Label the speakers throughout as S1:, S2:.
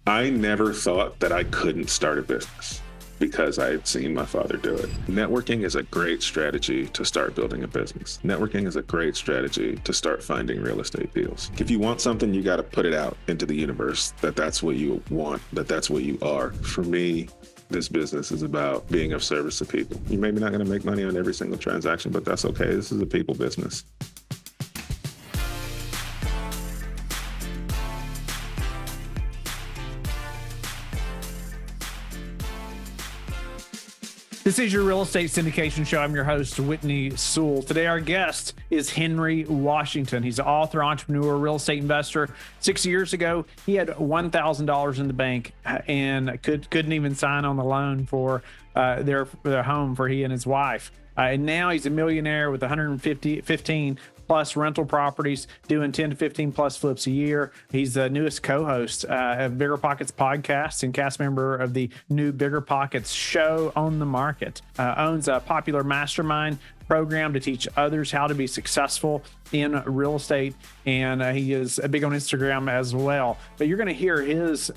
S1: I never thought that I couldn't start a business because I had seen my father do it. Networking is a great strategy to start building a business. Networking is a great strategy to start finding real estate deals. If you want something, you got to put it out into the universe that's what you want, that's what you are. For me, this business is about being of service to people. You're maybe not going to make money on every single transaction, but that's okay. This is a people business.
S2: This is your real estate syndication show. I'm your host, Whitney Sewell. Today, our guest is Henry Washington. He's an author, entrepreneur, real estate investor. 6 years ago, he had $1,000 in the bank and couldn't even sign on the loan for their home for he and his wife. And now he's a millionaire with 15 plus rental properties, doing 10 to 15 plus flips a year. He's the newest co-host of Bigger Pockets podcast and cast member of the new Bigger Pockets show on the market. Owns a popular mastermind program to teach others how to be successful in real estate, and he is big on Instagram as well. But you're going to hear his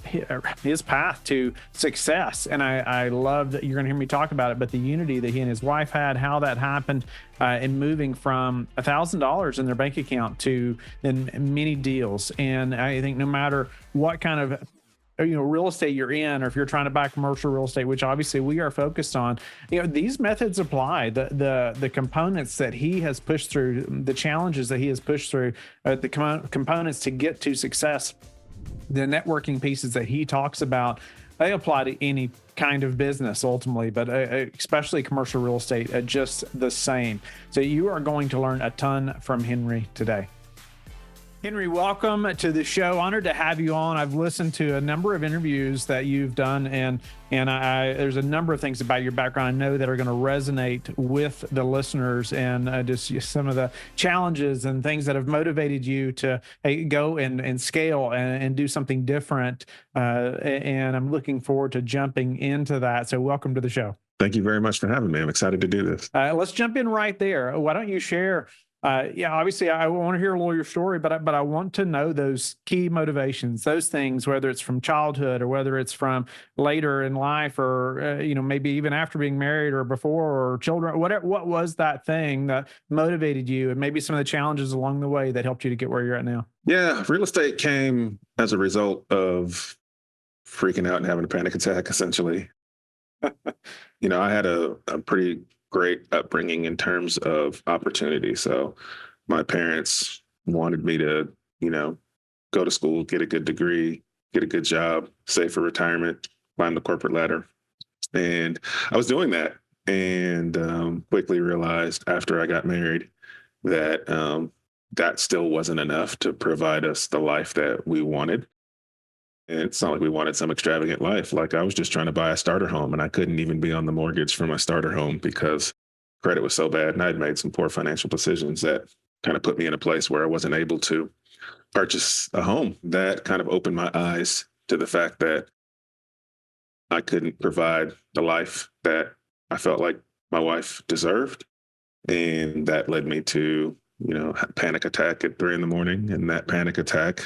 S2: path to success, and I love that you're going to hear me talk about it. But the unity that he and his wife had, how that happened, in moving from $1,000 in their bank account to then many deals. And I think no matter what kind of real estate you're in, or if you're trying to buy commercial real estate, which obviously we are focused on, these methods apply. The components that he has pushed through, the challenges that he has pushed through, the components to get to success, the networking pieces that he talks about, they apply to any kind of business ultimately, but especially commercial real estate, just the same. So you are going to learn a ton from Henry today. Henry, welcome to the show. Honored to have you on. I've listened to a number of interviews that you've done, and there's a number of things about your background I know that are going to resonate with the listeners, and just some of the challenges and things that have motivated you to go and scale and do something different. And I'm looking forward to jumping into that. So welcome to the show.
S1: Thank you very much for having me. I'm excited to do this.
S2: Let's jump in right there. Why don't you share? Obviously, I want to hear a little of your story, but I want to know those key motivations, those things, whether it's from childhood or whether it's from later in life, or maybe even after being married or before, or children, whatever. What was that thing that motivated you, and maybe some of the challenges along the way that helped you to get where you're at now?
S1: Yeah, real estate came as a result of freaking out and having a panic attack, essentially. I had a pretty great upbringing in terms of opportunity. So my parents wanted me to, go to school, get a good degree, get a good job, save for retirement, climb the corporate ladder. And I was doing that, and quickly realized after I got married that that still wasn't enough to provide us the life that we wanted. And it's not like we wanted some extravagant life. Like, I was just trying to buy a starter home, and I couldn't even be on the mortgage for my starter home because credit was so bad. And I'd made some poor financial decisions that kind of put me in a place where I wasn't able to purchase a home. That kind of opened my eyes to the fact that I couldn't provide the life that I felt like my wife deserved. And that led me to, a panic attack at 3 a.m. And that panic attack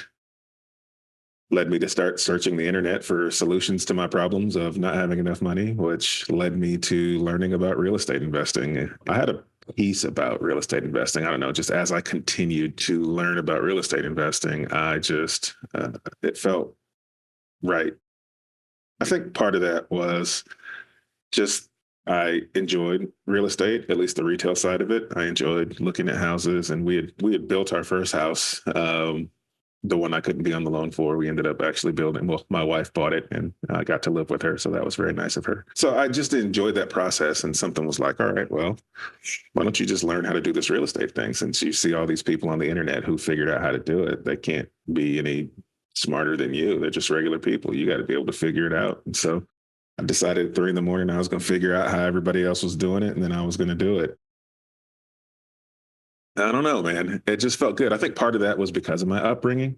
S1: led me to start searching the internet for solutions to my problems of not having enough money, which led me to learning about real estate investing. I had a piece about real estate investing. I don't know, just as I continued to learn about real estate investing, it felt right. I think part of that was just I enjoyed real estate, at least the retail side of it. I enjoyed looking at houses, and we had built our first house. The one I couldn't be on the loan for, we ended up actually building. Well, my wife bought it, and I got to live with her. So that was very nice of her. So I just enjoyed that process, and something was like, all right, well, why don't you just learn how to do this real estate thing? Since you see all these people on the internet who figured out how to do it, they can't be any smarter than you. They're just regular people. You got to be able to figure it out. And so I decided at 3 a.m. I was going to figure out how everybody else was doing it, and then I was going to do it. I don't know, man. It just felt good. I think part of that was because of my upbringing.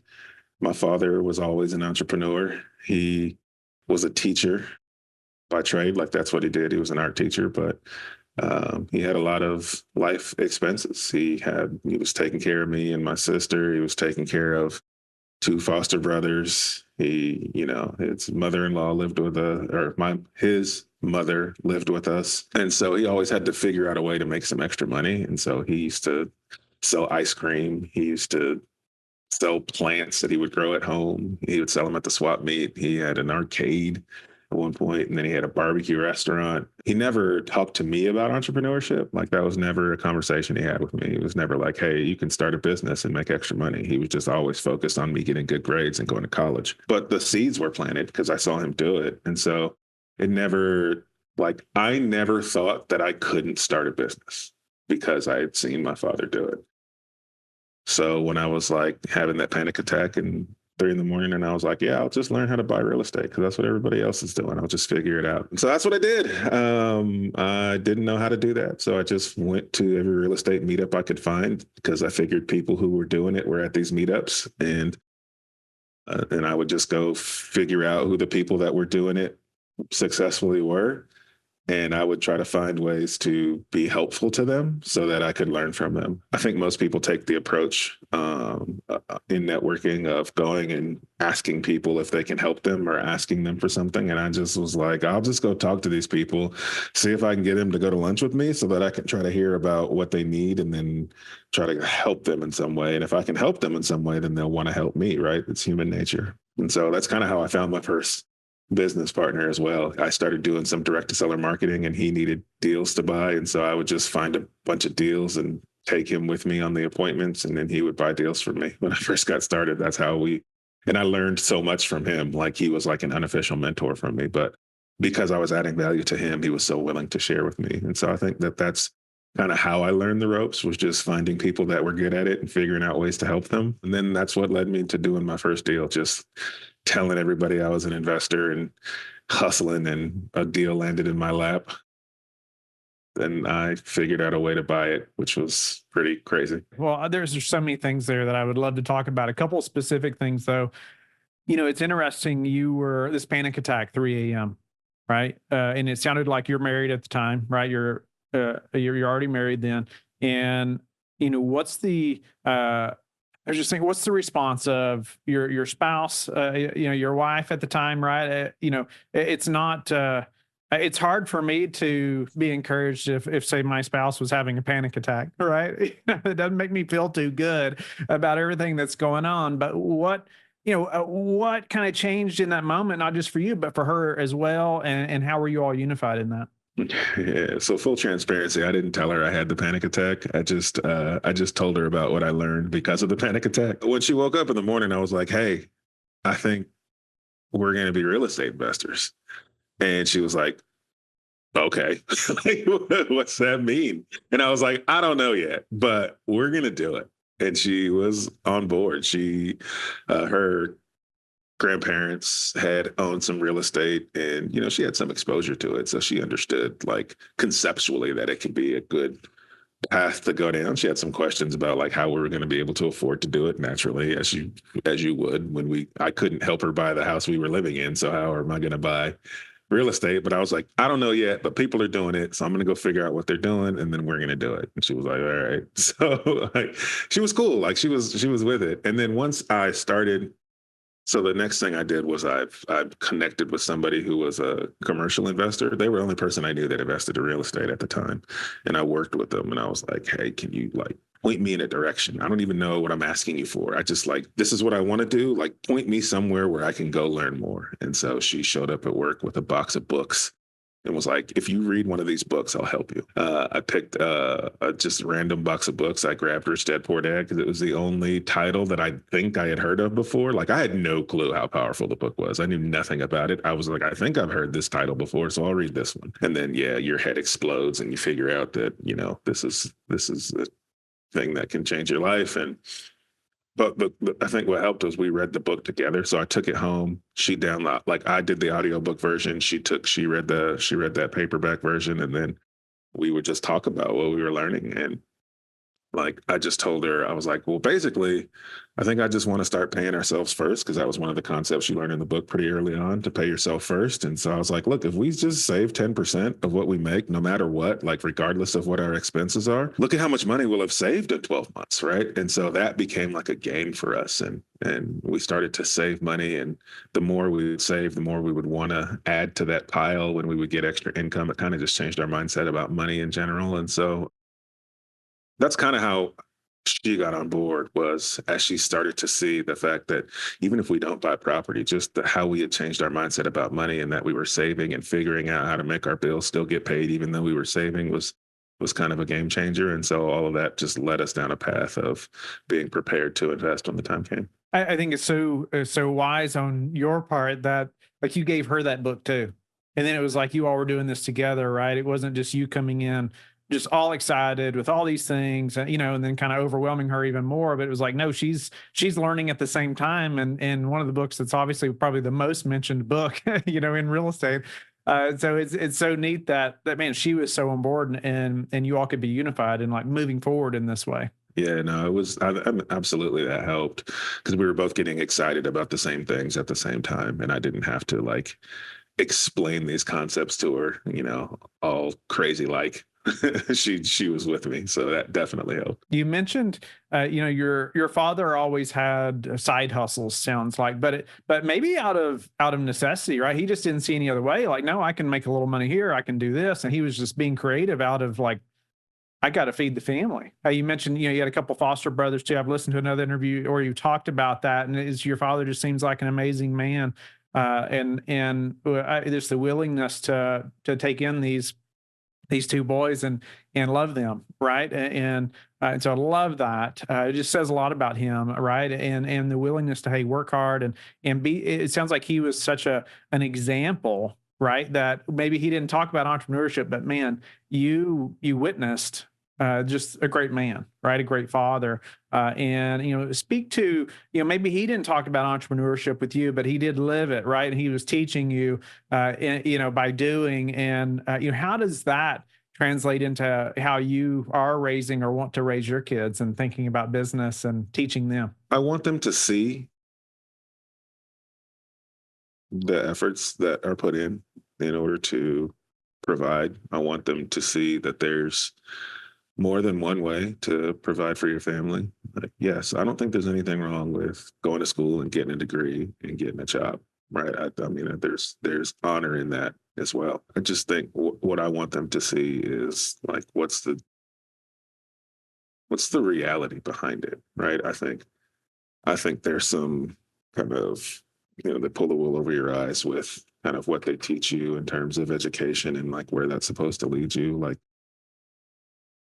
S1: My father was always an entrepreneur. He was a teacher by trade. Like, that's what he did. He was an art teacher, but he had a lot of life expenses. He was taking care of me and my sister. He was taking care of two foster brothers. His mother-in-law lived with his mother lived with us. And so he always had to figure out a way to make some extra money. And so he used to sell ice cream. He used to sell plants that he would grow at home. He would sell them at the swap meet. He had an arcade at one point, and then he had a barbecue restaurant. He never talked to me about entrepreneurship. Like that was never a conversation he had with me. It was never like, hey, you can start a business and make extra money. He was just always focused on me getting good grades and going to college. But the seeds were planted because I saw him do it. And so I never thought that I couldn't start a business because I had seen my father do it. So when I was like having that panic attack and 3 a.m. and I was like, yeah, I'll just learn how to buy real estate because that's what everybody else is doing. I'll just figure it out. And so that's what I did. I didn't know how to do that. So I just went to every real estate meetup I could find because I figured people who were doing it were at these meetups, and I would just go figure out who the people that were doing it successfully were. And I would try to find ways to be helpful to them so that I could learn from them. I think most people take the approach in networking of going and asking people if they can help them or asking them for something. And I just was like, I'll just go talk to these people, see if I can get them to go to lunch with me so that I can try to hear about what they need and then try to help them in some way. And if I can help them in some way, then they'll want to help me, right? It's human nature. And so that's kind of how I found my first business partner as well. I started doing some direct to seller marketing and he needed deals to buy. And so I would just find a bunch of deals and take him with me on the appointments. And then he would buy deals for me. When I first got started, that's how and I learned so much from him. Like he was like an unofficial mentor for me, but because I was adding value to him, he was so willing to share with me. And so I think that that's kind of how I learned the ropes, was just finding people that were good at it and figuring out ways to help them. And then that's what led me to doing my first deal, just telling everybody I was an investor and hustling, and a deal landed in my lap. Then I figured out a way to buy it, which was pretty crazy.
S2: Well, there's so many things there that I would love to talk about. A couple of specific things, though. It's interesting. You were this panic attack, 3 a.m., right? And it sounded like you're married at the time, right? You're already married then. And, what's the, I was just thinking, what's the response of your spouse, your wife at the time, right? It's not, it's hard for me to be encouraged if say my spouse was having a panic attack, right? It doesn't make me feel too good about everything that's going on. But what kind of changed in that moment, not just for you, but for her as well? And how were you all unified in that?
S1: Yeah. So full transparency, I didn't tell her I had the panic attack. I just told her about what I learned because of the panic attack. When she woke up in the morning, I was like, hey, I think we're going to be real estate investors. And she was like, okay, like, what's that mean? And I was like, I don't know yet, but we're going to do it. And she was on board. Her grandparents had owned some real estate, and she had some exposure to it, so she understood like conceptually that it could be a good path to go down. She had some questions about like how we were going to be able to afford to do it naturally, as you would. When I couldn't help her buy the house we were living in, so how am I going to buy real estate? But I was like, I don't know yet, but people are doing it, so I'm going to go figure out what they're doing, and then we're going to do it. And she was like, all right. So like she was cool, like she was with it. And then once I started, so the next thing I did was I've connected with somebody who was a commercial investor. They were the only person I knew that invested in real estate at the time. And I worked with them, and I was like, hey, can you like point me in a direction? I don't even know what I'm asking you for. I just like, this is what I want to do. Like, point me somewhere where I can go learn more. And so she showed up at work with a box of books and was like, if you read one of these books, I'll help you. I picked just a random box of books. I grabbed Rich Dad Poor Dad because it was the only title that I think I had heard of before. Like, I had no clue how powerful the book was. I knew nothing about it. I was like, I think I've heard this title before, so I'll read this one. And then, yeah, your head explodes and you figure out that, this is a thing that can change your life. But I think what helped was we read the book together. So I took it home. She downloaded, like I did the audiobook version. She read that paperback version, and then we would just talk about what we were learning. And Like I just told her, I was like, well, basically, I think I just want to start paying ourselves first because that was one of the concepts you learned in the book pretty early on to pay yourself first. And so I was like, look, if we just save 10% of what we make, no matter what, like regardless of what our expenses are, look at how much money we'll have saved in 12 months. Right. And so that became like a game for us. And we started to save money. And the more we would save, the more we would want to add to that pile when we would get extra income. It kind of just changed our mindset about money in general. And so that's kind of how she got on board, was as she started to see the fact that even if we don't buy property, just how we had changed our mindset about money and that we were saving and figuring out how to make our bills still get paid even though we were saving was kind of a game changer. And so all of that just led us down a path of being prepared to invest when the time came.
S2: I think it's so wise on your part that like you gave her that book too, and then it was like you all were doing this together, right? It wasn't just you coming in just all excited with all these things, and and then kind of overwhelming her even more. But it was like, no, she's learning at the same time, and one of the books that's obviously probably the most mentioned book, in real estate. So it's so neat that man, she was so on board, and you all could be unified and like moving forward in this way.
S1: Yeah, no, it was absolutely, that helped because we were both getting excited about the same things at the same time. And I didn't have to like explain these concepts to her, all crazy like she was with me. So that definitely helped.
S2: You mentioned, your father always had side hustles. Sounds like, but maybe out of necessity, right? He just didn't see any other way. Like, no, I can make a little money here. I can do this, and he was just being creative out of like, I got to feed the family. You mentioned, you had a couple foster brothers too. I've listened to another interview where you talked about that, and is your father just seems like an amazing man, and there's the willingness to take in these two boys and love them, right? And so I love that. It just says a lot about him, right? And the willingness to, hey, work hard and be. It sounds like he was such an example, right? That maybe he didn't talk about entrepreneurship, but man, you witnessed just a great man, right? A great father. And speak to, maybe he didn't talk about entrepreneurship with you, but he did live it, right? And he was teaching you, by doing. And how does that translate into how you are raising or want to raise your kids and thinking about business and teaching them?
S1: I want them to see the efforts that are put in order to provide. I want them to see that there's more than one way to provide for your family. Like, yes, I don't think there's anything wrong with going to school and getting a degree and getting a job, right? I mean, there's honor in that as well. I just think what I want them to see is like what's the reality behind it, right? I think there's some kind of they pull the wool over your eyes with kind of what they teach you in terms of education and like where that's supposed to lead you. Like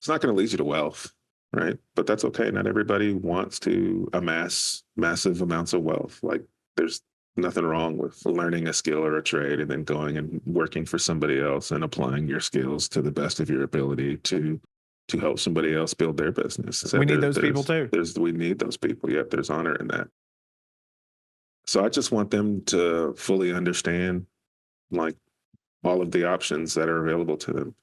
S1: it's not going to lead you to wealth, right? But that's okay. Not everybody wants to amass massive amounts of wealth. Like there's nothing wrong with learning a skill or a trade and then going and working for somebody else and applying your skills to the best of your ability to help somebody else build their business. So
S2: We need those people too.
S1: we need those people. Yep, there's honor in that. So I just want them to fully understand like all of the options that are available to them.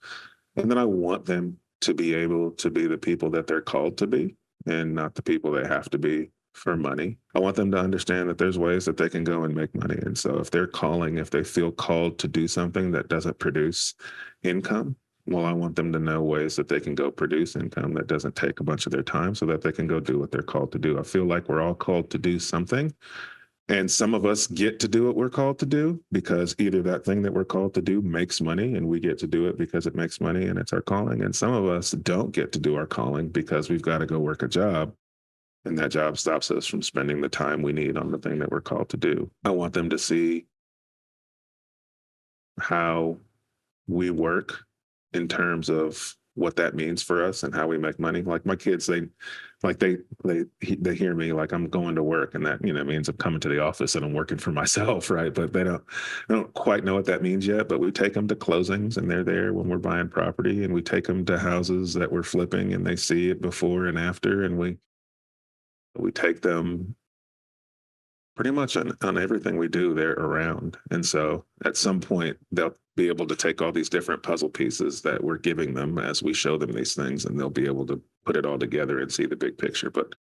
S1: And then I want them to be able to be the people that they're called to be and not the people they have to be for money. I want them to understand that there's ways that they can go and make money. And so if they feel called to do something that doesn't produce income, well, I want them to know ways that they can go produce income that doesn't take a bunch of their time so that they can go do what they're called to do. I feel like we're all called to do something. And some of us get to do what we're called to do because either that thing that we're called to do makes money and we get to do it because it makes money and it's our calling. And some of us don't get to do our calling because we've got to go work a job. And that job stops us from spending the time we need on the thing that we're called to do. I want them to see how we work in terms of what that means for us and how we make money. Like my kids, they hear me like I'm going to work, and that means I'm coming to the office and I'm working for myself, right? But they don't quite know what that means yet. But we take them to closings, and they're there when we're buying property, and we take them to houses that we're flipping, and they see it before and after, and we take them pretty much on everything we do. They're around, and so at some point be able to take all these different puzzle pieces that we're giving them as we show them these things, and they'll be able to put it all together and see the big picture. But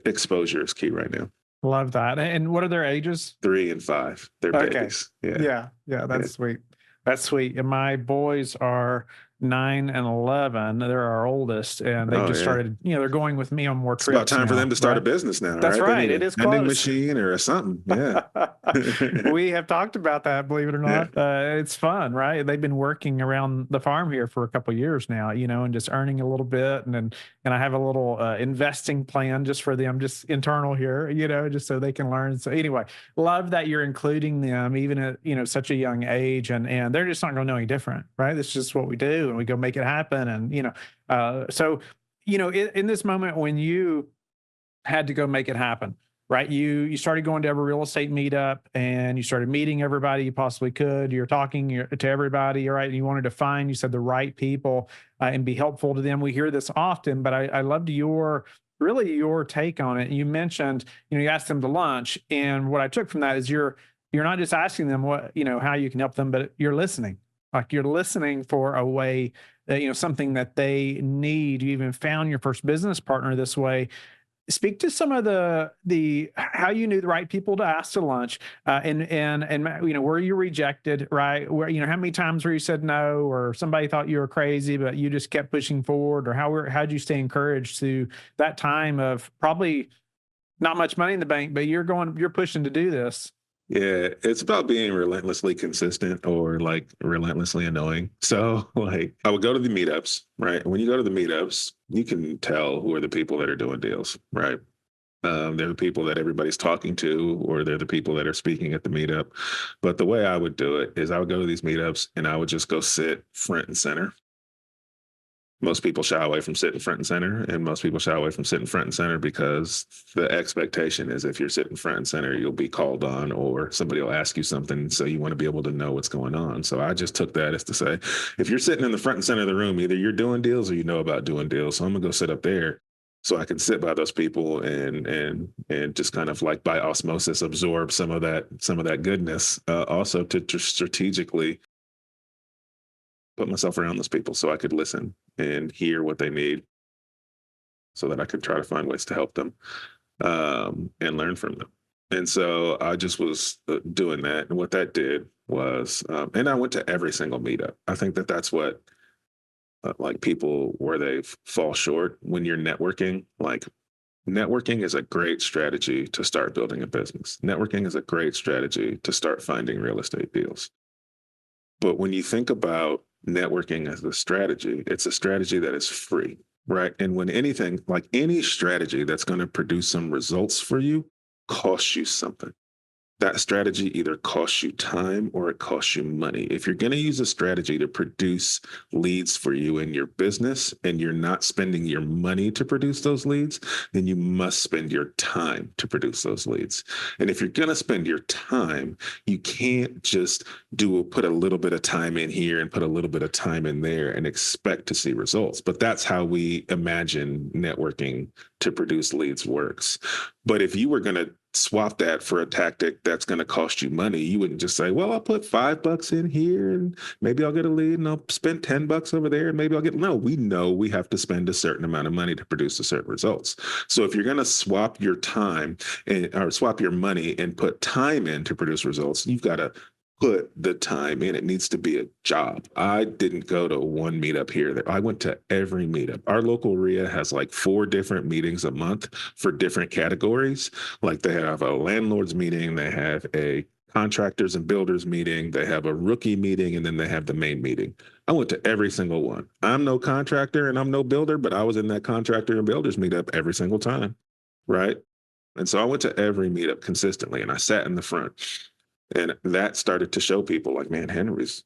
S1: exposure is key right now.
S2: Love that. And what are their ages?
S1: 3 and 5, they're
S2: Okay.
S1: babies. Yeah.
S2: Yeah.
S1: Yeah.
S2: That's sweet. That's sweet. And my boys are 9 and 11. They're our oldest, and they've
S1: Oh,
S2: just
S1: yeah.
S2: started, they're going with me on more
S1: It's about
S2: trips
S1: time for
S2: now,
S1: them to start a
S2: right?
S1: business now,
S2: That's
S1: right? They
S2: right.
S1: need
S2: It
S1: a
S2: is
S1: vending
S2: close.
S1: machine or something. Yeah.
S2: We have talked about that, believe it or
S1: Yeah.
S2: not. It's fun, right? They've been working around the farm here for a couple of years now, and just earning a little bit, and I have a little investing plan just for them, just internal here, just so they can learn. So anyway, love that you're including them even at such a young age, and they're just not going to know any different, right? That's just what we do, and we go make it happen, and so in this moment when you had to go make it happen, right? You started going to every real estate meetup, and you started meeting everybody you possibly could. You're talking to everybody, right? And you wanted to find, you said, the right people and be helpful to them. We hear this often, but I loved your take on it. You mentioned, you asked them to lunch, and what I took from that is you're not just asking them what how you can help them, but you're listening. Like you're listening for a way that something that they need. You even found your first business partner this way. Speak to some of the how you knew the right people to ask to lunch, and were you rejected, right? Where how many times where you said no, or somebody thought you were crazy, but you just kept pushing forward, or how'd you stay encouraged through that time of probably not much money in the bank, but you're pushing to do this.
S1: Yeah, it's about being relentlessly consistent or like relentlessly annoying. So, like, I would go to the meetups, right? When you go to the meetups, you can tell who are the people that are doing deals, right? They're the people that everybody's talking to, or they're the people that are speaking at the meetup. But the way I would do it is I would go to these meetups and I would just go sit front and center. Most people shy away from sitting front and center, and most people shy away from sitting front and center because the expectation is if you're sitting front and center, you'll be called on or somebody will ask you something. So you want to be able to know what's going on. So I just took that as to say, if you're sitting in the front and center of the room, either you're doing deals or you know about doing deals. So I'm gonna go sit up there so I can sit by those people and just kind of like by osmosis absorb some of that goodness. Also to strategically put myself around those people so I could listen and hear what they need so that I could try to find ways to help them and learn from them. And so I just was doing that. And what that did was, and I went to every single meetup. I think that that's what like people where they fall short when you're networking. Like networking is a great strategy to start building a business. Networking is a great strategy to start finding real estate deals. But when you think about networking as a strategy, it's a strategy that is free, right? And when anything, like any strategy that's going to produce some results for you, costs you something. That strategy either costs you time or it costs you money. If you're going to use a strategy to produce leads for you in your business and you're not spending your money to produce those leads, then you must spend your time to produce those leads. And if you're going to spend your time, you can't just put a little bit of time in here and put a little bit of time in there and expect to see results. But that's how we imagine networking to produce leads works. But if you were going to swap that for a tactic that's going to cost you money, you wouldn't just say, well, I'll put $5 in here and maybe I'll get a lead and I'll spend $10 over there and maybe I'll get, no, we know we have to spend a certain amount of money to produce a certain results. So if you're going to swap your time or swap your money and put time in to produce results, you've got to put the time in. It needs to be a job. I didn't go to one meetup here. I went to every meetup. Our local RIA has like 4 different meetings a month for different categories. Like they have a landlords meeting, they have a contractors and builders meeting, they have a rookie meeting, and then they have the main meeting. I went to every single one. I'm no contractor and I'm no builder, but I was in that contractor and builders meetup every single time, right? And so I went to every meetup consistently and I sat in the front. And that started to show people like, man, Henry's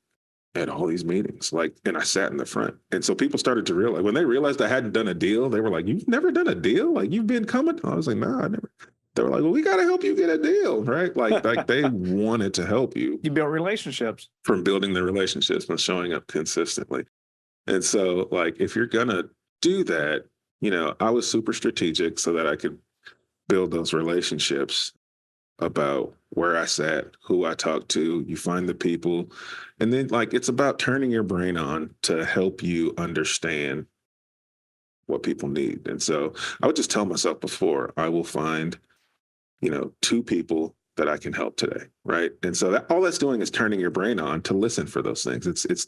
S1: at all these meetings. Like, and I sat in the front. And so people started to realize when they realized I hadn't done a deal, they were like, you've never done a deal? Like you've been coming? I was like, no, I never. They were like, well, we got to help you get a deal, right? Like they wanted to help you.
S2: You built relationships.
S1: From building the relationships and showing up consistently. And so like, if you're going to do that, I was super strategic so that I could build those relationships. about where I sat, who I talked to. You find the people. And then, like, it's about turning your brain on to help you understand what people need. And so I would just tell myself before, I will find, two people that I can help today, right? And so that all that's doing is turning your brain on to listen for those things. It's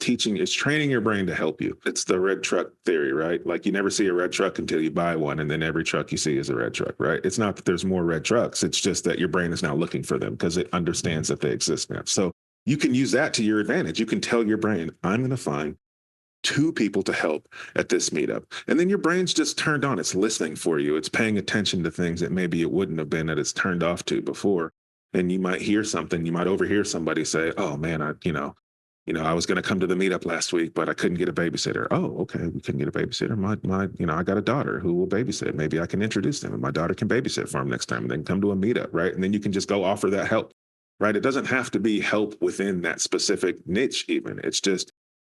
S1: training your brain to help you. It's the red truck theory, right? Like, you never see a red truck until you buy one, and then every truck you see is a red truck, right? It's not that there's more red trucks. It's just that your brain is now looking for them because it understands that they exist now. So you can use that to your advantage. You can tell your brain, I'm going to find two people to help at this meetup. And then your brain's just turned on. It's listening for you. It's paying attention to things that maybe it wouldn't have been, that it's turned off to before. And you might hear something, you might overhear somebody say, oh man, I was going to come to the meetup last week, but I couldn't get a babysitter. Oh, okay. We couldn't get a babysitter. I got a daughter who will babysit. Maybe I can introduce them and my daughter can babysit for him next time, and then come to a meetup. Right. And then you can just go offer that help. Right. It doesn't have to be help within that specific niche. Even it's just,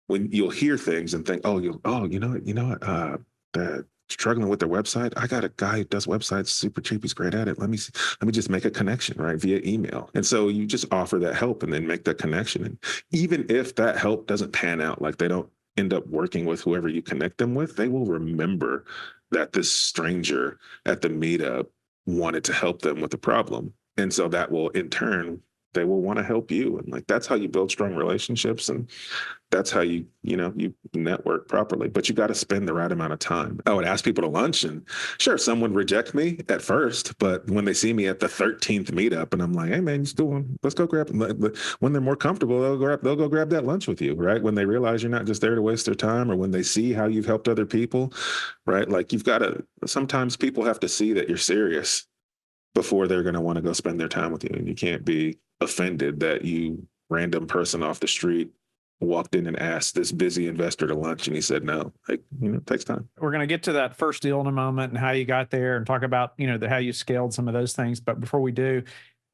S1: when you'll hear things and think, struggling with their website. I got a guy who does websites super cheap. He's great at it. Let me just make a connection, right, via email. And so you just offer that help and then make that connection. And even if that help doesn't pan out, like they don't end up working with whoever you connect them with, they will remember that this stranger at the meetup wanted to help them with a problem. And so that will, in turn, they will want to help you. And like, that's how you build strong relationships. And that's how you network properly. But you got to spend the right amount of time. I would ask people to lunch, and sure, some would reject me at first, but when they see me at the 13th meetup and I'm like, hey man, let's go grab, when they're more comfortable, they'll go grab that lunch with you, right? When they realize you're not just there to waste their time, or when they see how you've helped other people, right? Like, sometimes people have to see that you're serious before they're going to want to go spend their time with you. And you can't be offended that random person off the street walked in and asked this busy investor to lunch and he said no. Like, it takes time.
S2: We're going to get to that first deal in a moment and how you got there and talk about, how you scaled some of those things. But before we do,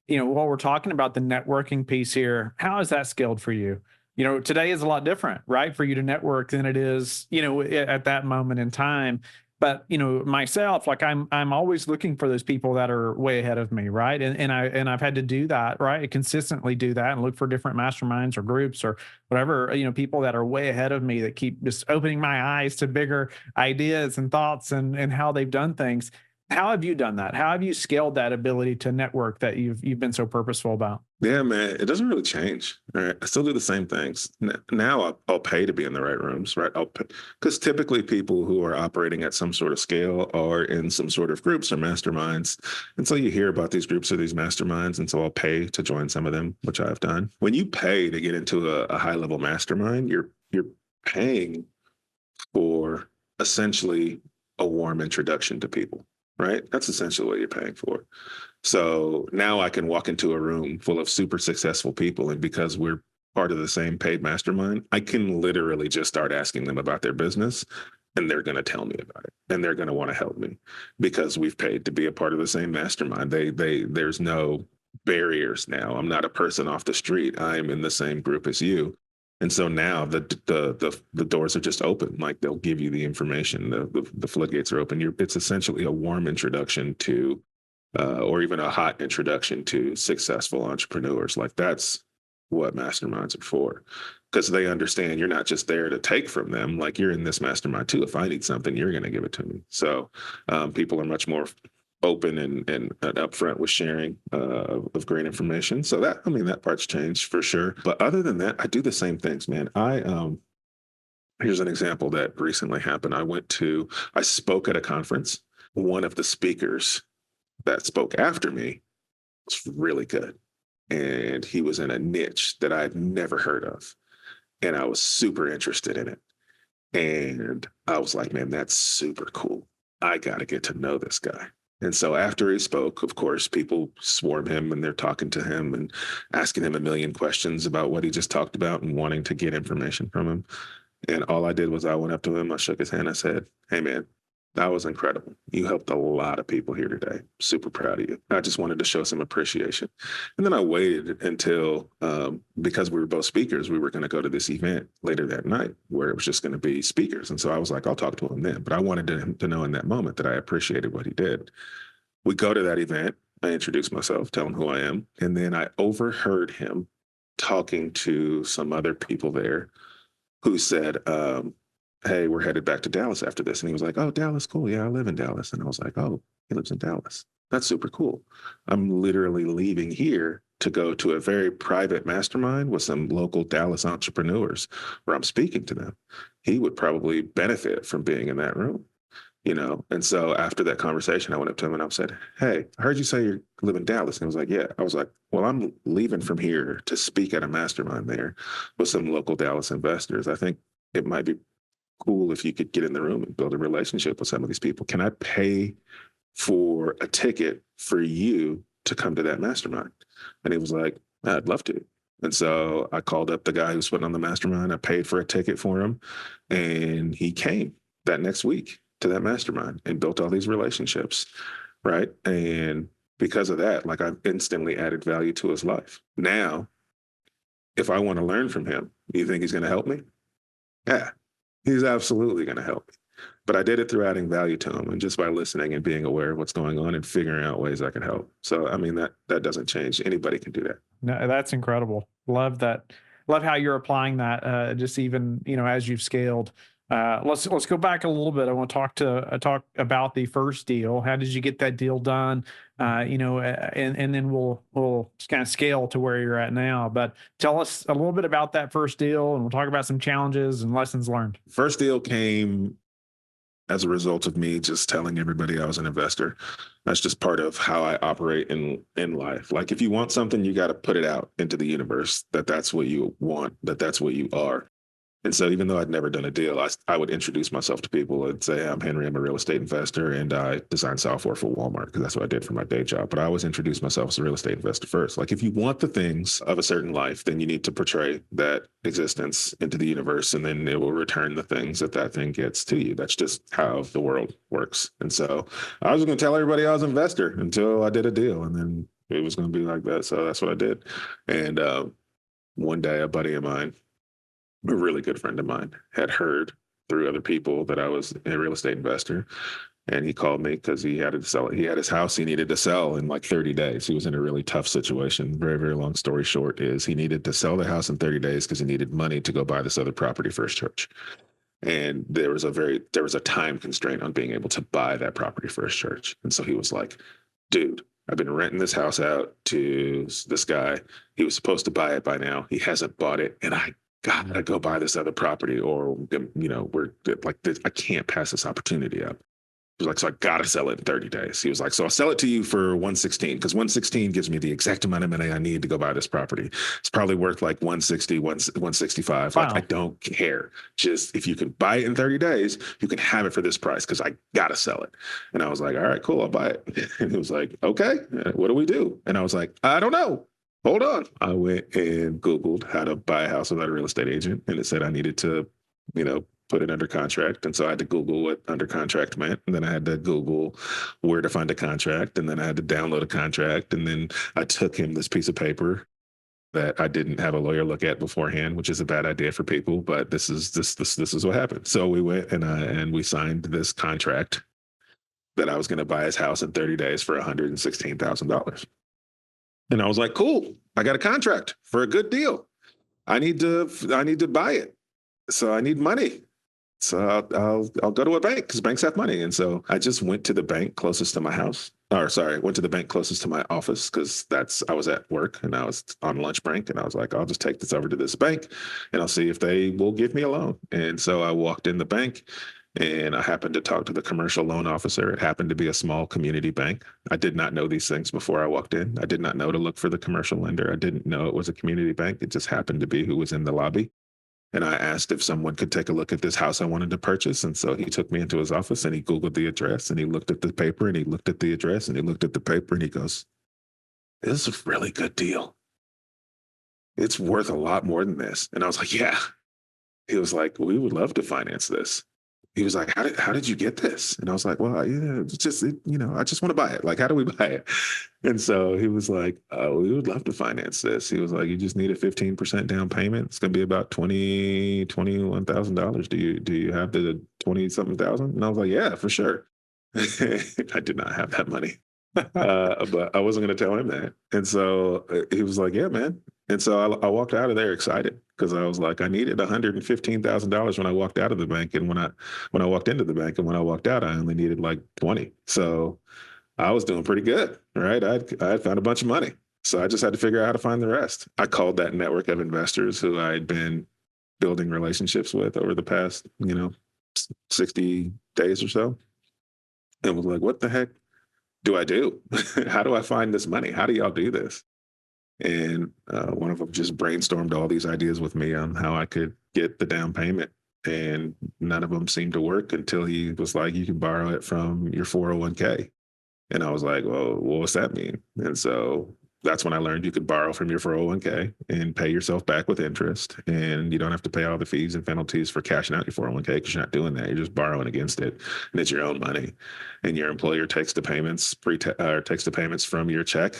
S2: while we're talking about the networking piece here, how has that scaled for you? Today is a lot different, right, for you to network than it is, at that moment in time. But myself, like I'm always looking for those people that are way ahead of me, right? And I've had to do that, right? Consistently do that and look for different masterminds or groups or whatever, people that are way ahead of me that keep just opening my eyes to bigger ideas and thoughts and how they've done things. How have you done that? How have you scaled that ability to network that you've been so purposeful about?
S1: Yeah, man, it doesn't really change. All right. I still do the same things. Now I'll pay to be in the right rooms, right? I'll pay, because typically people who are operating at some sort of scale are in some sort of groups or masterminds. And so you hear about these groups or these masterminds. And so I'll pay to join some of them, which I've done. When you pay to get into a high level mastermind, you're paying for essentially a warm introduction to people. Right? That's essentially what you're paying for. So now I can walk into a room full of super successful people. And because we're part of the same paid mastermind, I can literally just start asking them about their business, and they're going to tell me about it. And they're going to want to help me because we've paid to be a part of the same mastermind. There's no barriers now. I'm not a person off the street. I'm in the same group as you. And so now the doors are just open. Like, they'll give you the information. The floodgates are open. It's essentially a warm introduction to, or even a hot introduction to successful entrepreneurs. Like, that's what masterminds are for, because they understand you're not just there to take from them. Like, you're in this mastermind too. If I need something, you're going to give it to me. So people are much more open and upfront with sharing of great information. So that part's changed for sure. But other than that, I do the same things, man. Here's an example that recently happened. I spoke at a conference. One of the speakers that spoke after me was really good. And he was in a niche that I'd never heard of. And I was super interested in it. And I was like, man, that's super cool. I got to get to know this guy. And so after he spoke, of course, people swarm him and they're talking to him and asking him a million questions about what he just talked about and wanting to get information from him. And all I did was I went up to him, I shook his hand, I said, hey, man, that was incredible. You helped a lot of people here today. Super proud of you. I just wanted to show some appreciation. And then I waited until, because we were both speakers, we were going to go to this event later that night where it was just going to be speakers. And so I was like, I'll talk to him then. But I wanted him to know in that moment that I appreciated what he did. We go to that event. I introduced myself, tell him who I am. And then I overheard him talking to some other people there who said, hey, we're headed back to Dallas after this. And he was like, oh, Dallas, cool. Yeah, I live in Dallas. And I was like, oh, he lives in Dallas. That's super cool. I'm literally leaving here to go to a very private mastermind with some local Dallas entrepreneurs where I'm speaking to them. He would probably benefit from being in that room, you know? And so after that conversation, I went up to him and I said, hey, I heard you say you live in Dallas. And he was like, yeah. I was like, well, I'm leaving from here to speak at a mastermind there with some local Dallas investors. I think it might be cool if you could get in the room and build a relationship with some of these people. Can I pay for a ticket for you to come to that mastermind? And he was like, I'd love to. And so I called up the guy who's putting on the mastermind. I paid for a ticket for him, and he came that next week to that mastermind and built all these relationships, right? And because of that, like, I've instantly added value to his life. Now, if I want to learn from him, do you think he's going to help me? Yeah, he's absolutely going to help me. But I did it through adding value to him and just by listening and being aware of what's going on and figuring out ways I can help. So, I mean, that doesn't change. Anybody can do that.
S2: No, that's incredible. Love that. Love how you're applying that. Just even, as you've scaled. Let's go back a little bit. I want to talk about the first deal. How did you get that deal done? And then we'll kind of scale to where you're at now. But tell us a little bit about that first deal, and we'll talk about some challenges and lessons learned.
S1: First deal came as a result of me just telling everybody I was an investor. That's just part of how I operate in life. Like, if you want something, you got to put it out into the universe that's what you want, that's what you are. And so even though I'd never done a deal, I would introduce myself to people and say, I'm Henry, I'm a real estate investor, and I design software for Walmart, because that's what I did for my day job. But I always introduce myself as a real estate investor first. Like, if you want the things of a certain life, then you need to portray that existence into the universe, and then it will return the things that thing gets to you. That's just how the world works. And so I was going to tell everybody I was an investor until I did a deal, and then it was going to be like that. So that's what I did. And one day, a buddy of mine, a really good friend of mine, had heard through other people that I was a real estate investor. And he called me because he had to sell it. He had his house he needed to sell in like 30 days. He was in a really tough situation. Very, very long story short is he needed to sell the house in 30 days because he needed money to go buy this other property for his church. And there was a time constraint on being able to buy that property for his church. And so he was like, dude, I've been renting this house out to this guy. He was supposed to buy it by now. He hasn't bought it. And I gotta go buy this other property, or, we're like, I can't pass this opportunity up. He was like, so I gotta sell it in 30 days. He was like, so I'll sell it to you for 116, because 116 gives me the exact amount of money I need to go buy this property. It's probably worth like 160, 165.
S2: Wow.
S1: Like, I don't care. Just if you can buy it in 30 days, you can have it for this price, because I gotta sell it. And I was like, all right, cool, I'll buy it. And he was like, okay, what do we do? And I was like, I don't know. Hold on. I went and Googled how to buy a house without a real estate agent. And it said I needed to, put it under contract. And so I had to Google what under contract meant. And then I had to Google where to find a contract. And then I had to download a contract. And then I took him this piece of paper that I didn't have a lawyer look at beforehand, which is a bad idea for people. But this is what happened. So we went and we signed this contract that I was going to buy his house in 30 days for $116,000. And I was like, cool, I got a contract for a good deal. I need to buy it. So I need money. So I'll go to a bank, because banks have money. And so I just went to the bank closest to my house. Went to the bank closest to my office, because I was at work and I was on lunch break. And I was like, I'll just take this over to this bank and I'll see if they will give me a loan. And so I walked in the bank, and I happened to talk to the commercial loan officer. It happened to be a small community bank. I did not know these things before I walked in. I did not know to look for the commercial lender. I didn't know it was a community bank. It just happened to be who was in the lobby. And I asked if someone could take a look at this house I wanted to purchase. And so he took me into his office and he Googled the address, and he looked at the paper, and he looked at the address, and he looked at the paper, and he goes, this is a really good deal. It's worth a lot more than this. And I was like, yeah. He was like, we would love to finance this. He was like, how did you get this? And I was like, well, it's just, I just want to buy it. Like, how do we buy it? And so he was like, we would love to finance this. He was like, you just need a 15% down payment. It's going to be about $21,000. Do you have the 20 something thousand? And I was like, yeah, for sure. I did not have that money. But I wasn't going to tell him that. And so he was like, yeah, man. And so I walked out of there excited because I was like, I needed $115,000 when I walked out of the bank. And when I walked into the bank and when I walked out, I only needed like 20. So I was doing pretty good, right? I had found a bunch of money. So I just had to figure out how to find the rest. I called that network of investors who I had been building relationships with over the past, 60 days or so, and was like, what the heck do I do? How do I find this money? How do y'all do this? And one of them just brainstormed all these ideas with me on how I could get the down payment. And none of them seemed to work until he was like, you can borrow it from your 401k. And I was like, well, what's that mean? And so that's when I learned you could borrow from your 401k and pay yourself back with interest. And you don't have to pay all the fees and penalties for cashing out your 401k because you're not doing that. You're just borrowing against it. And it's your own money. And your employer takes the payments, takes the payments from your check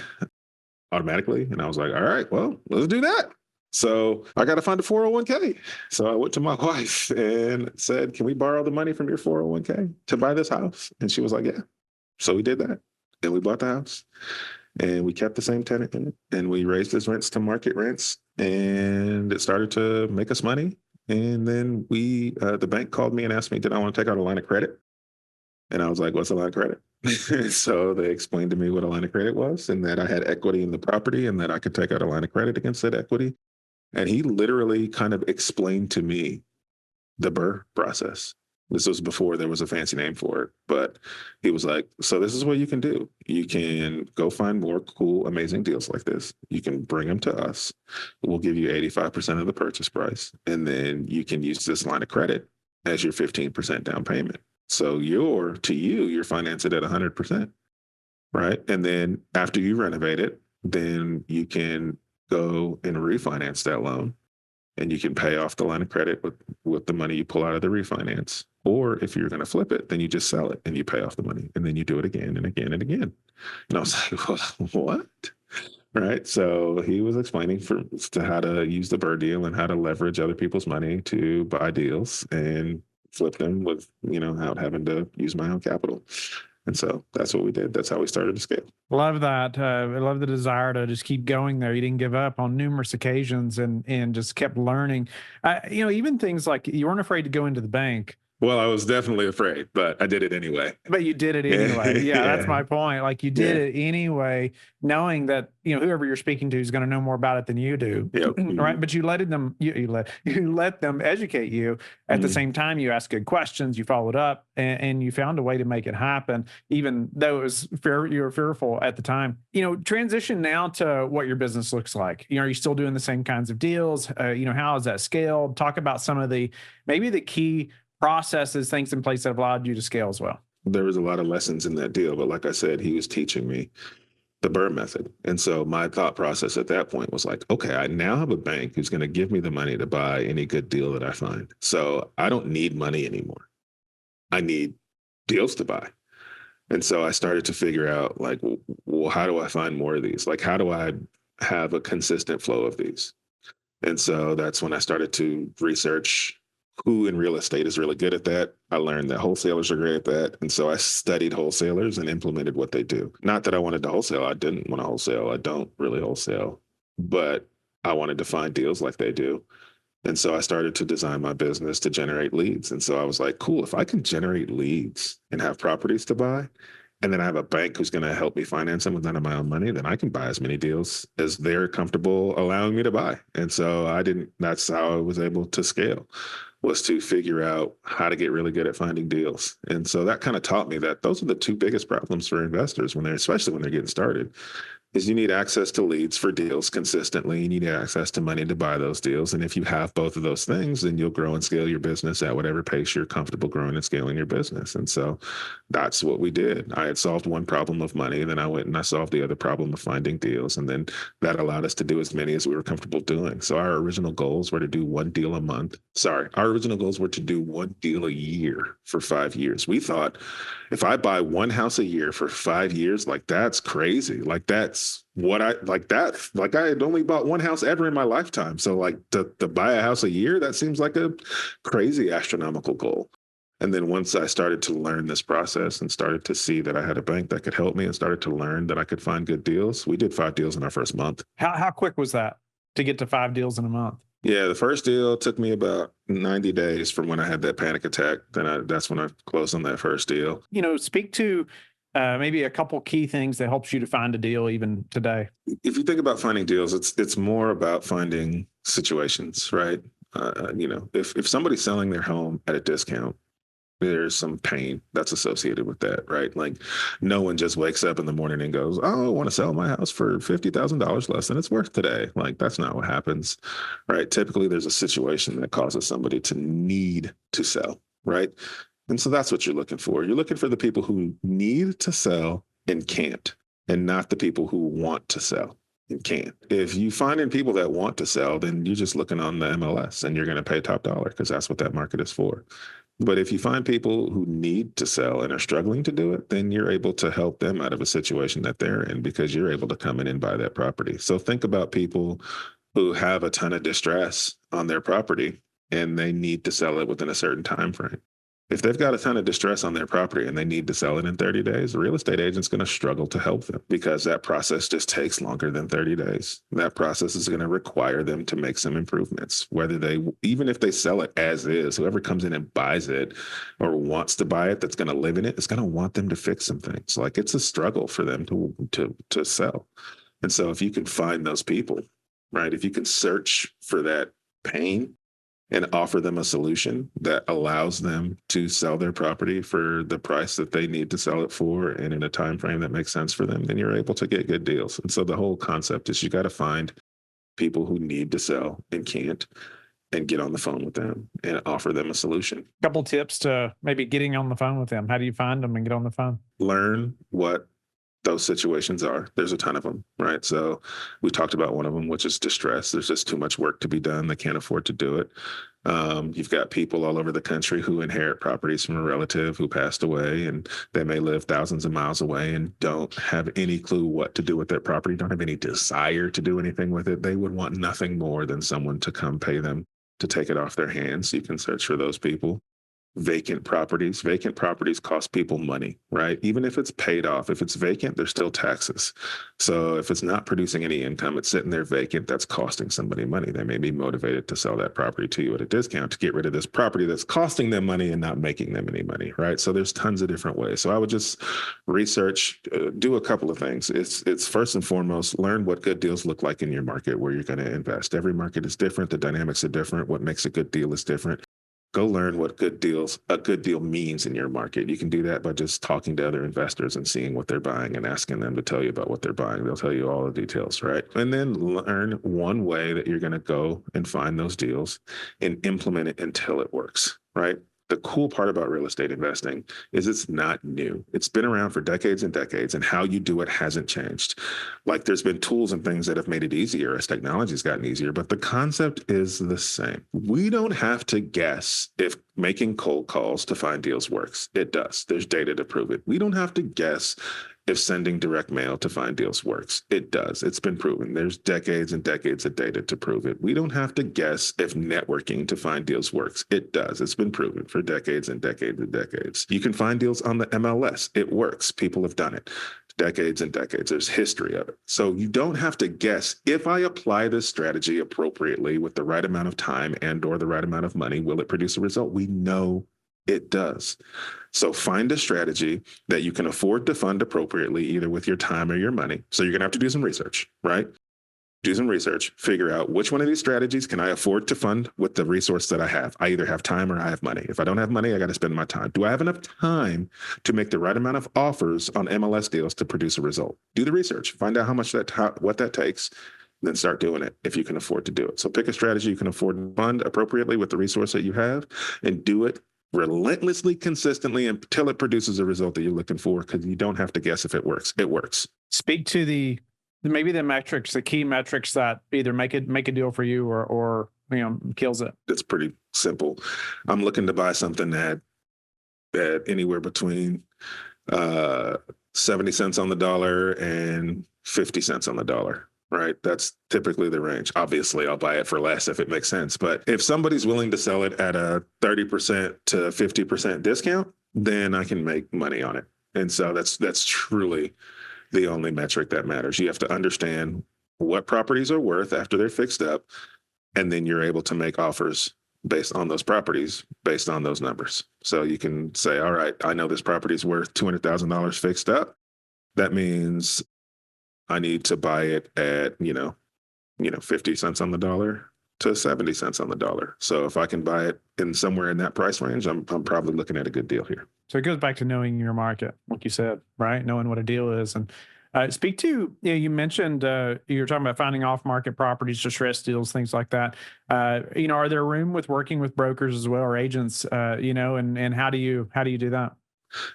S1: automatically. And I was like, all right, well, let's do that. So I got to find a 401k. So I went to my wife and said, can we borrow the money from your 401k to buy this house? And she was like, yeah. So we did that. And we bought the house and we kept the same tenant in it. And we raised his rents to market rents and it started to make us money. And then the bank called me and asked me, did I want to take out a line of credit? And I was like, what's a line of credit? So they explained to me what a line of credit was and that I had equity in the property and that I could take out a line of credit against that equity. And he literally kind of explained to me the BRRRR process. This was before there was a fancy name for it, but he was like, so this is what you can do. You can go find more cool, amazing deals like this. You can bring them to us. We'll give you 85% of the purchase price. And then you can use this line of credit as your 15% down payment. So you're financed at 100%, right? And then after you renovate it, then you can go and refinance that loan and you can pay off the line of credit with the money you pull out of the refinance. Or if you're going to flip it, then you just sell it and you pay off the money and then you do it again and again and again. And I was like, well, what? Right. So he was explaining to how to use the BRRRR deal and how to leverage other people's money to buy deals and flip them without having to use my own capital. And so that's what we did. That's how we started to scale.
S2: Love that. I love the desire to just keep going there. You didn't give up on numerous occasions and just kept learning. Even things like you weren't afraid to go into the bank.
S1: Well, I was definitely afraid, but I did it anyway.
S2: But you did it anyway. Yeah, that's my point. Like you did it anyway, knowing that whoever you're speaking to is going to know more about it than you do.
S1: Yep.
S2: Right. But you let them educate you. At the same time, you asked good questions, you followed up, and you found a way to make it happen, even though it was you were fearful at the time. Transition now to what your business looks like. Are you still doing the same kinds of deals? How is that scaled? Talk about some of maybe the key processes, things in place that have allowed you to scale as well.
S1: There was a lot of lessons in that deal, but like I said, he was teaching me the BRRRR method. And so my thought process at that point was like, okay, I now have a bank who's going to give me the money to buy any good deal that I find. So I don't need money anymore. I need deals to buy. And so I started to figure out like, well, how do I find more of these? Like, how do I have a consistent flow of these? And so that's when I started to research who in real estate is really good at that. I learned that wholesalers are great at that. And so I studied wholesalers and implemented what they do. Not that I wanted to wholesale. I didn't want to wholesale. I don't really wholesale, but I wanted to find deals like they do. And so I started to design my business to generate leads. And so I was like, cool, if I can generate leads and have properties to buy, and then I have a bank who's going to help me finance them with none of my own money, then I can buy as many deals as they're comfortable allowing me to buy. And so that's how I was able to scale, was to figure out how to get really good at finding deals. And so that kind of taught me that those are the two biggest problems for investors especially when they're getting started, is you need access to leads for deals consistently. You need access to money to buy those deals. And if you have both of those things, then you'll grow and scale your business at whatever pace you're comfortable growing and scaling your business. And so that's what we did. I had solved one problem of money, and then I went and I solved the other problem of finding deals. And then that allowed us to do as many as we were comfortable doing. So our original goals were to do one deal a month. Our original goals were to do one deal a year for 5 years. We thought if I buy one house a year for 5 years, like that's crazy. Like that's what I had only bought one house ever in my lifetime. So like to buy a house a year, that seems like a crazy astronomical goal. And then once I started to learn this process and started to see that I had a bank that could help me and started to learn that I could find good deals, we did 5 deals in our first month.
S2: How quick was that to get to 5 deals in a month?
S1: Yeah, the first deal took me about 90 days from when I had that panic attack. That's when I closed on that first deal.
S2: Speak to maybe a couple key things that helps you to find a deal even today.
S1: If you think about finding deals, it's more about finding situations, right? If somebody's selling their home at a discount, there's some pain that's associated with that, right? Like no one just wakes up in the morning and goes, "Oh, I want to sell my house for $50,000 less than it's worth today." Like that's not what happens, right? Typically there's a situation that causes somebody to need to sell, right? And so that's what you're looking for. You're looking for the people who need to sell and can't, and not the people who want to sell and can't. If you find in people that want to sell, then you're just looking on the MLS and you're going to pay top dollar because that's what that market is for. But if you find people who need to sell and are struggling to do it, then you're able to help them out of a situation that they're in because you're able to come in and buy that property. So think about people who have a ton of distress on their property and they need to sell it within a certain time frame. If they've got a ton of distress on their property and they need to sell it in 30 days, the real estate agent's going to struggle to help them because that process just takes longer than 30 days. That process is going to require them to make some improvements, even if they sell it as is, whoever comes in and buys it or wants to buy it, that's going to live in it, is going to want them to fix some things. Like it's a struggle for them to sell. And so if you can find those people, right, if you can search for that pain and offer them a solution that allows them to sell their property for the price that they need to sell it for and in a time frame that makes sense for them, then you're able to get good deals. And so the whole concept is you got to find people who need to sell and can't, and get on the phone with them and offer them a solution.
S2: Couple tips to maybe getting on the phone with them. How do you find them and get on the phone?
S1: Learn what those situations are. There's a ton of them, right? So we talked about one of them, which is distress. There's just too much work to be done. They can't afford to do it. You've got people all over the country who inherit properties from a relative who passed away, and they may live thousands of miles away and don't have any clue what to do with their property, don't have any desire to do anything with it. They would want nothing more than someone to come pay them to take it off their hands. You can search for those people. Vacant properties cost people money, right? Even if it's paid off, if it's vacant, there's still taxes. So if it's not producing any income, it's sitting there vacant, that's costing somebody money. They may be motivated to sell that property to you at a discount to get rid of this property that's costing them money and not making them any money, right? So there's tons of different ways. So I would just research, do a couple of things. It's first and foremost, learn what good deals look like in your market where you're going to invest. Every market is different. The dynamics are different. What makes a good deal is different. Go learn what a good deal means in your market. You can do that by just talking to other investors and seeing what they're buying and asking them to tell you about what they're buying. They'll tell you all the details, right? And then learn one way that you're going to go and find those deals and implement it until it works, right? The cool part about real estate investing is it's not new. It's been around for decades and decades, and how you do it hasn't changed. Like there's been tools and things that have made it easier as technology's gotten easier, but the concept is the same. We don't have to guess if making cold calls to find deals works. It does. There's data to prove it. We don't have to guess if sending direct mail to find deals works. It does. It's been proven. There's decades and decades of data to prove it. We don't have to guess if networking to find deals works. It does. It's been proven for decades and decades and decades. You can find deals on the MLS. It works. People have done it. Decades and decades. There's history of it. So you don't have to guess, if I apply this strategy appropriately with the right amount of time and or the right amount of money, will it produce a result? We know it does. So find a strategy that you can afford to fund appropriately, either with your time or your money. So you're going to have to do some research, right? Do some research, figure out which one of these strategies can I afford to fund with the resource that I have. I either have time or I have money. If I don't have money, I got to spend my time. Do I have enough time to make the right amount of offers on MLS deals to produce a result? Do the research, find out what that takes, then start doing it if you can afford to do it. So pick a strategy you can afford to fund appropriately with the resource that you have, and do it relentlessly, consistently, until it produces a result that you're looking for, because you don't have to guess if it works. It works.
S2: Speak to maybe the metrics, the key metrics that either make a deal for you or kills it.
S1: It's pretty simple. I'm looking to buy something at anywhere between 70 cents on the dollar and 50 cents on the dollar. right? That's typically the range. Obviously, I'll buy it for less if it makes sense. But if somebody's willing to sell it at a 30% to 50% discount, then I can make money on it. And so that's truly the only metric that matters. You have to understand what properties are worth after they're fixed up, and then you're able to make offers based on those properties, based on those numbers. So you can say, all right, I know this property is worth $200,000 fixed up. That means I need to buy it at, 50 cents on the dollar to 70 cents on the dollar. So if I can buy it in somewhere in that price range, I'm probably looking at a good deal here.
S2: So it goes back to knowing your market, like you said, right? Knowing what a deal is. And speak to, you mentioned you were talking about finding off market properties, distressed deals, things like that. Are there room with working with brokers as well or agents, and how do you do that?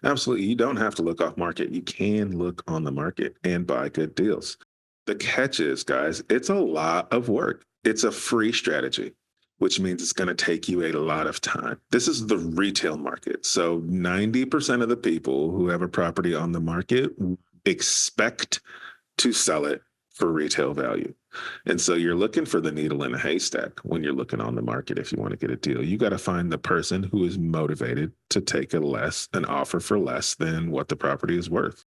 S1: Absolutely. You don't have to look off market. You can look on the market and buy good deals. The catch is, guys, it's a lot of work. It's a free strategy, which means it's going to take you a lot of time. This is the retail market. So 90% of the people who have a property on the market expect to sell it for retail value. And so you're looking for the needle in a haystack when you're looking on the market. If you want to get a deal, you got to find the person who is motivated to take an offer for less than what the property is worth.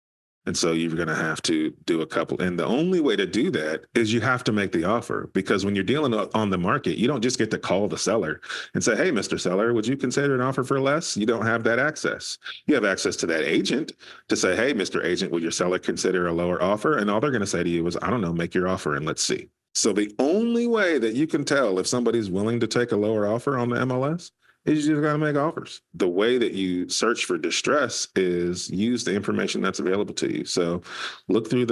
S1: And so you're going to have to do a couple. And the only way to do that is you have to make the offer, because when you're dealing on the market, you don't just get to call the seller and say, hey, Mr. Seller, would you consider an offer for less? You don't have that access. You have access to that agent to say, hey, Mr. Agent, would your seller consider a lower offer? And all they're going to say to you is, I don't know, make your offer and let's see. So the only way that you can tell if somebody's willing to take a lower offer on the MLS is you just got to make offers. The way that you search for distress is use the information that's available to you. So look through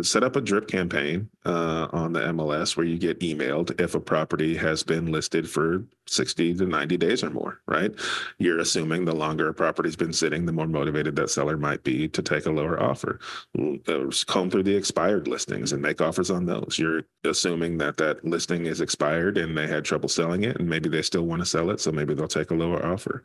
S1: set up a drip campaign on the MLS where you get emailed if a property has been listed for 60 to 90 days or more, right? You're assuming the longer a property's been sitting, the more motivated that seller might be to take a lower offer. Comb through the expired listings and make offers on those. You're assuming that listing is expired and they had trouble selling it and maybe they still want to sell it. So maybe they'll take a lower offer.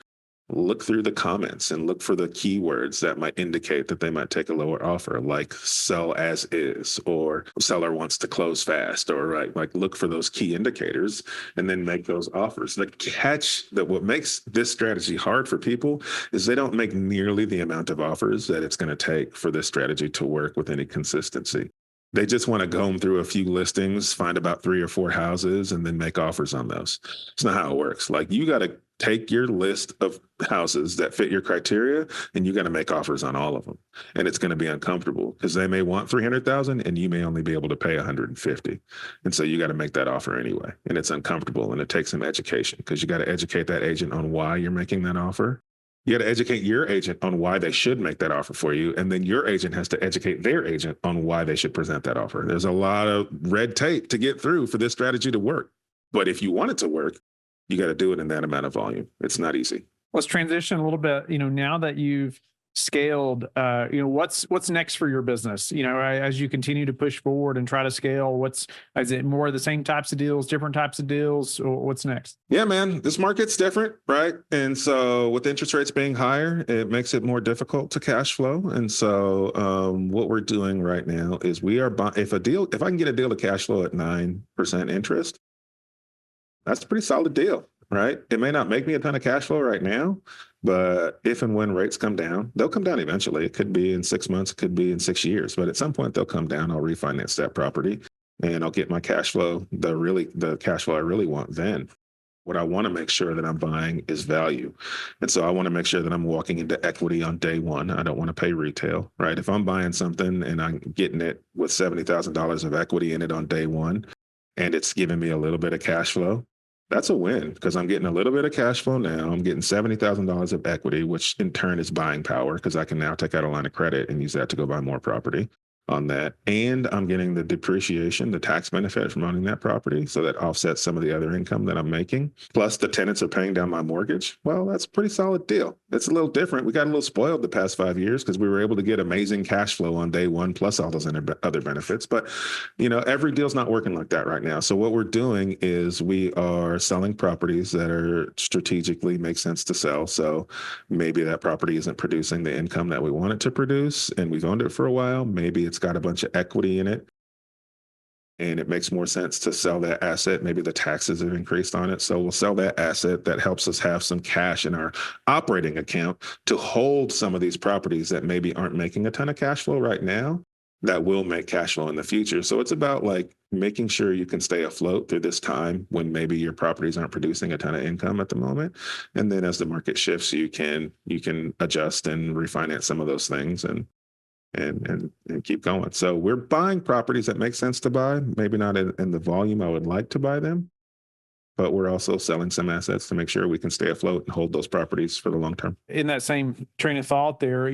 S1: Look through the comments and look for the keywords that might indicate that they might take a lower offer, like sell as is, or seller wants to close fast, or right, like look for those key indicators and then make those offers. The catch that what makes this strategy hard for people is they don't make nearly the amount of offers that it's going to take for this strategy to work with any consistency. They just want to comb through a few listings, find about 3 or 4 houses, and then make offers on those. It's not how it works. Like you got to take your list of houses that fit your criteria and you got to make offers on all of them. And it's going to be uncomfortable because they may want 300,000 and you may only be able to pay 150. And so you got to make that offer anyway. And it's uncomfortable and it takes some education because you got to educate that agent on why you're making that offer. You got to educate your agent on why they should make that offer for you. And then your agent has to educate their agent on why they should present that offer. There's a lot of red tape to get through for this strategy to work. But if you want it to work, you got to do it in that amount of volume. It's not easy.
S2: Let's transition a little bit. Now that you've scaled, what's next for your business? As you continue to push forward and try to scale, is it more of the same types of deals, different types of deals? Or what's next?
S1: Yeah, man, this market's different, right? And so with interest rates being higher, it makes it more difficult to cash flow. And so what we're doing right now is if I can get a deal to cash flow at 9% interest, that's a pretty solid deal, right? It may not make me a ton of cash flow right now, but if and when rates come down, they'll come down eventually. It could be in 6 months, it could be in 6 years, but at some point they'll come down. I'll refinance that property and I'll get my cash flow, the cash flow I really want then. What I want to make sure that I'm buying is value. And so I want to make sure that I'm walking into equity on day one. I don't want to pay retail, right? If I'm buying something and I'm getting it with $70,000 of equity in it on day one, and it's giving me a little bit of cash flow, that's a win because I'm getting a little bit of cash flow now. I'm getting $70,000 of equity, which in turn is buying power because I can now take out a line of credit and use that to go buy more property on that. And I'm getting the depreciation, the tax benefit from owning that property. So that offsets some of the other income that I'm making. Plus the tenants are paying down my mortgage. Well, that's a pretty solid deal. It's a little different. We got a little spoiled the past 5 years because we were able to get amazing cash flow on day one, plus all those other benefits. But, every deal's not working like that right now. So what we're doing is we are selling properties that are strategically make sense to sell. So maybe that property isn't producing the income that we want it to produce and we've owned it for a while. Maybe it's got a bunch of equity in it and it makes more sense to sell that asset. Maybe the taxes have increased on it. So we'll sell that asset that helps us have some cash in our operating account to hold some of these properties that maybe aren't making a ton of cash flow right now that will make cash flow in the future. So it's about like making sure you can stay afloat through this time when maybe your properties aren't producing a ton of income at the moment. And then as the market shifts, you can adjust and refinance some of those things and keep going. So we're buying properties that make sense to buy, maybe not in the volume I would like to buy them, but we're also selling some assets to make sure we can stay afloat and hold those properties for the long term.
S2: In that same train of thought there,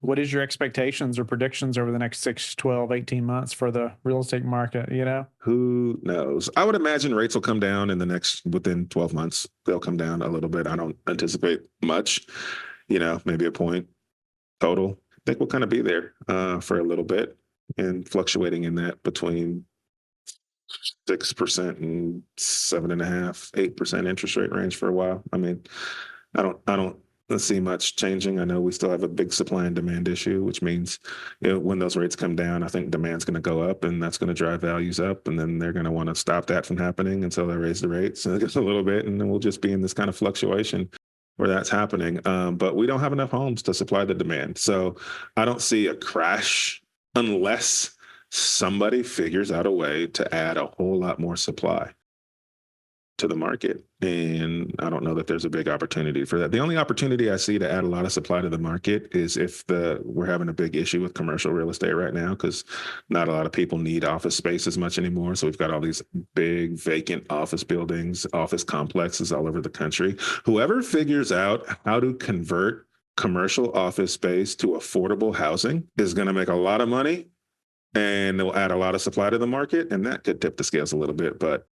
S2: what is your expectations or predictions over the next 6, 12, 18 months for the real estate market,
S1: Who knows? I would imagine rates will come down within 12 months. They'll come down a little bit. I don't anticipate much, maybe a point total. I think we'll kind of be there for a little bit and fluctuating in that between 6% and 7.5%, 8% interest rate range for a while. I mean, I don't see much changing. I know we still have a big supply and demand issue, which means when those rates come down, I think demand's going to go up, and that's going to drive values up, and then they're going to want to stop that from happening until they raise the rates just a little bit, and then we'll just be in this kind of fluctuation where that's happening. But we don't have enough homes to supply the demand. So I don't see a crash unless somebody figures out a way to add a whole lot more supply to the market. And I don't know that there's a big opportunity for that. The only opportunity I see to add a lot of supply to the market is if we're having a big issue with commercial real estate right now, because not a lot of people need office space as much anymore. So we've got all these big vacant office buildings, office complexes all over the country. Whoever figures out how to convert commercial office space to affordable housing is going to make a lot of money, and they'll add a lot of supply to the market, and that could tip the scales a little bit. But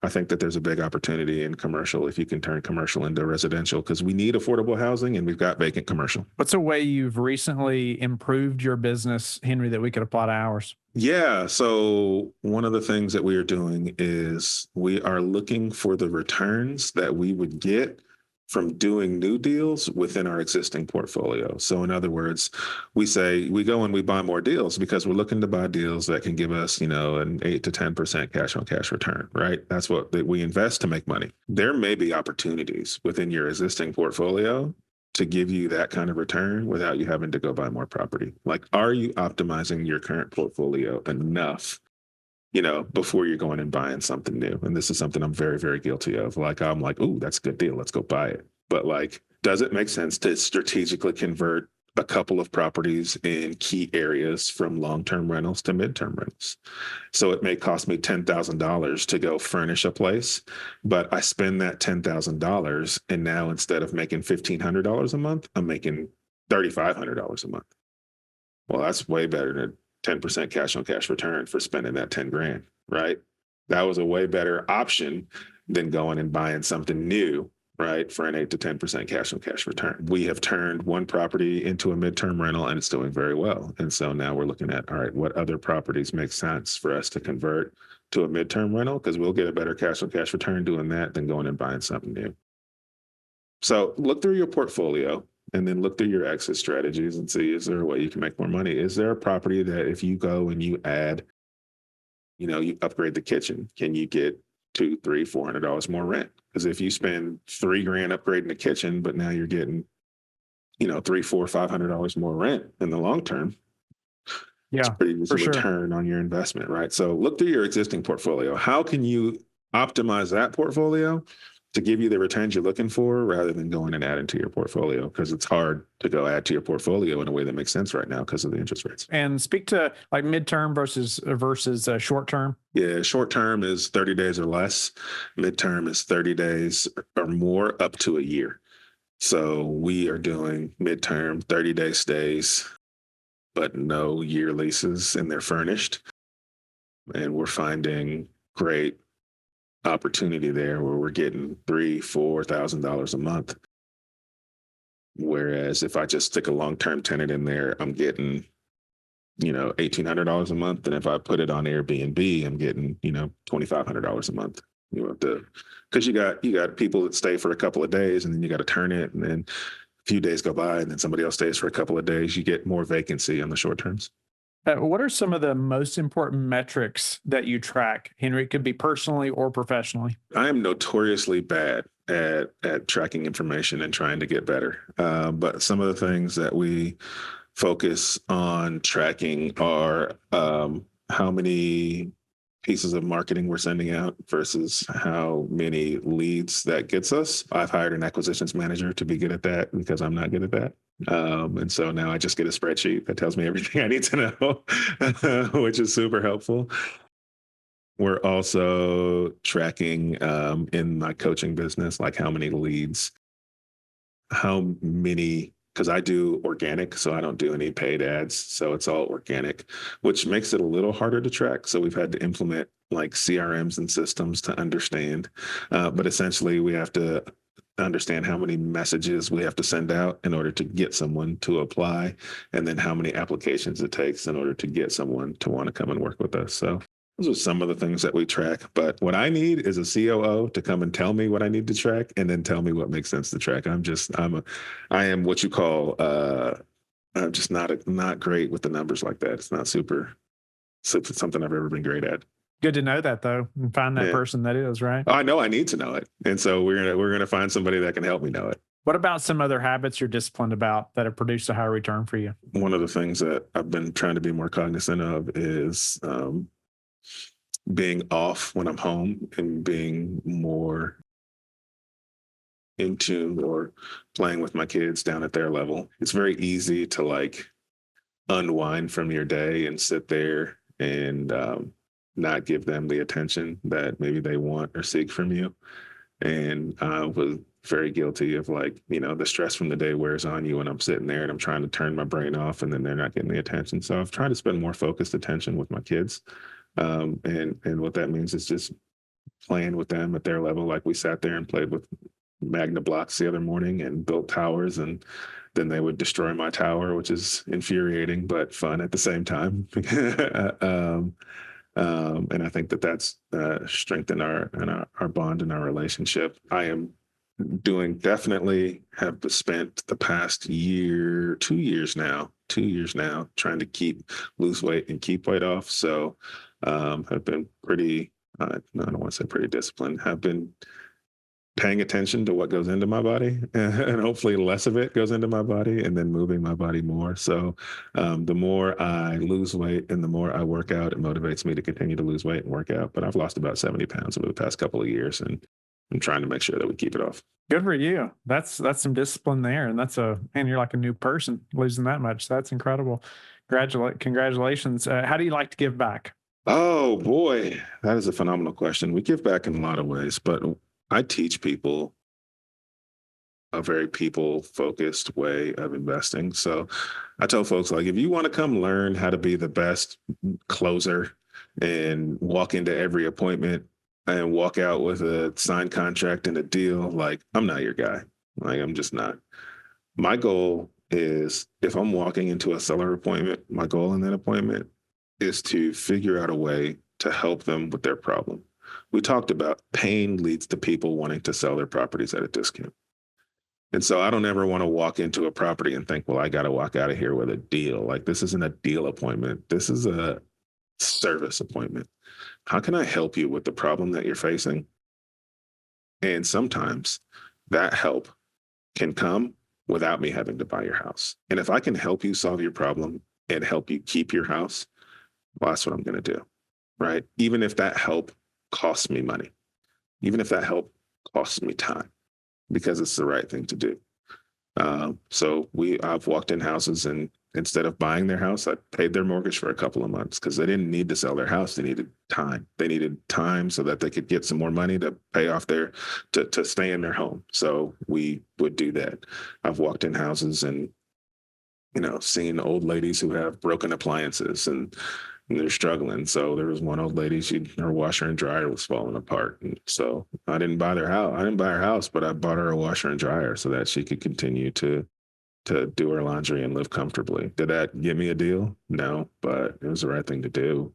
S1: I think that there's a big opportunity in commercial if you can turn commercial into residential, because we need affordable housing and we've got vacant commercial.
S2: What's a way you've recently improved your business, Henry, that we could apply to ours?
S1: Yeah. So one of the things that we are doing is we are looking for the returns that we would get from doing new deals within our existing portfolio. So in other words, we go and we buy more deals because we're looking to buy deals that can give us, an 8 to 10% cash on cash return, right? That's what we invest to make money. There may be opportunities within your existing portfolio to give you that kind of return without you having to go buy more property. Like, are you optimizing your current portfolio enough before you're going and buying something new? And this is something I'm very, very guilty of. Like, I'm like, ooh, that's a good deal. Let's go buy it. But like, does it make sense to strategically convert a couple of properties in key areas from long-term rentals to midterm rentals? So it may cost me $10,000 to go furnish a place, but I spend that $10,000, and now instead of making $1,500 a month, I'm making $3,500 a month. Well, that's way better than 10% cash on cash return for spending that 10 grand, right? That was a way better option than going and buying something new, right? For an 8 to 10% cash on cash return. We have turned one property into a midterm rental and it's doing very well. And so now we're looking at, all right, what other properties make sense for us to convert to a midterm rental? Because we'll get a better cash on cash return doing that than going and buying something new. So look through your portfolio and then look through your exit strategies and see, is there a way you can make more money? Is there a property that if you go and you add, you upgrade the kitchen, can you get $200, $300, $400 more rent? Because if you spend $3,000 upgrading the kitchen, but now you're getting, $300, $400, $500 more rent in the long term, it's pretty good return on your investment, right? So look through your existing portfolio. How can you optimize that portfolio to give you the returns you're looking for rather than going and adding to your portfolio? Because it's hard to go add to your portfolio in a way that makes sense right now because of the interest rates.
S2: And speak to like midterm versus short term.
S1: Yeah, short term is 30 days or less. Midterm is 30 days or more up to a year. So we are doing midterm 30-day stays, but no year leases, and they're furnished. And we're finding great opportunity there where we're getting $3,000-$4,000 a month. Whereas if I just stick a long-term tenant in there, I'm getting, $1,800 a month. And if I put it on Airbnb, I'm getting, $2,500 a month. Because you got people that stay for a couple of days and then you got to turn it, and then a few days go by and then somebody else stays for a couple of days. You get more vacancy on the short terms.
S2: What are some of the most important metrics that you track, Henry? It could be personally or professionally.
S1: I am notoriously bad at tracking information and trying to get better. But some of the things that we focus on tracking are how many pieces of marketing we're sending out versus how many leads that gets us. I've hired an acquisitions manager to be good at that because I'm not good at that. And so now I just get a spreadsheet that tells me everything I need to know, which is super helpful. We're also tracking in my coaching business, like how many leads, how many, because I do organic, so I don't do any paid ads. So it's all organic, which makes it a little harder to track. So we've had to implement like CRMs and systems to understand. But essentially, we have to understand how many messages we have to send out in order to get someone to apply, and then how many applications it takes in order to get someone to want to come and work with us. So those are some of the things that we track. But what I need is a COO to come and tell me what I need to track and then tell me what makes sense to track. I am what you call, I'm just not great with the numbers like that. It's not super something I've ever been great at.
S2: Good to know that though, and find that
S1: Yeah.
S2: person that is, right?
S1: I know I need to know it. And so we're gonna find somebody that can help me know it.
S2: What about some other habits you're disciplined about that have produced a high return for you?
S1: One of the things that I've been trying to be more cognizant of is being off when I'm home and being more in tune or playing with my kids down at their level. It's very easy to like unwind from your day and sit there and not give them the attention that maybe they want or seek from you. And I was very guilty of like, the stress from the day wears on you when I'm sitting there and I'm trying to turn my brain off and then they're not getting the attention. So I've tried to spend more focused attention with my kids. And what that means is just playing with them at their level. Like we sat there and played with Magna blocks the other morning and built towers, and then they would destroy my tower, which is infuriating but fun at the same time. And I think that that's strengthened our bond and our relationship. I am definitely have spent the past year, 2 years now, trying to lose weight and keep weight off. So have been pretty, I don't want to say pretty disciplined, have been paying attention to what goes into my body and hopefully less of it goes into my body and then moving my body more. So the more I lose weight and the more I work out, it motivates me to continue to lose weight and work out. But I've lost about 70 pounds over the past couple of years and I'm trying to make sure that we keep it off.
S2: Good for you. That's some discipline there, and you're like a new person losing that much. That's incredible. Congratulations. How do you like to give back?
S1: Oh boy, that is a phenomenal question. We give back in a lot of ways, but I teach people a very people focused way of investing. So I tell folks, like, if you want to come learn how to be the best closer and walk into every appointment and walk out with a signed contract and a deal, like, I'm not your guy. Like, I'm just not. My goal is, if I'm walking into a seller appointment, my goal in that appointment is to figure out a way to help them with their problem. We talked about pain leads to people wanting to sell their properties at a discount. And so I don't ever want to walk into a property and think, well, I got to walk out of here with a deal. Like, this isn't a deal appointment. This is a service appointment. How can I help you with the problem that you're facing? And sometimes that help can come without me having to buy your house. And if I can help you solve your problem and help you keep your house, well, that's what I'm going to do, right? Even if that help costs me money, even if that help costs me time, because it's the right thing to do. I've walked in houses and instead of buying their house, I paid their mortgage for a couple of months because they didn't need to sell their house. They needed time. They needed time so that they could get some more money to pay off to stay in their home. So we would do that. I've walked in houses and, seen old ladies who have broken appliances and they're struggling. So there was one old lady, her washer and dryer was falling apart. And so I didn't buy their house. I didn't buy her house, but I bought her a washer and dryer so that she could continue to do her laundry and live comfortably. Did that get me a deal? No, but it was the right thing to do.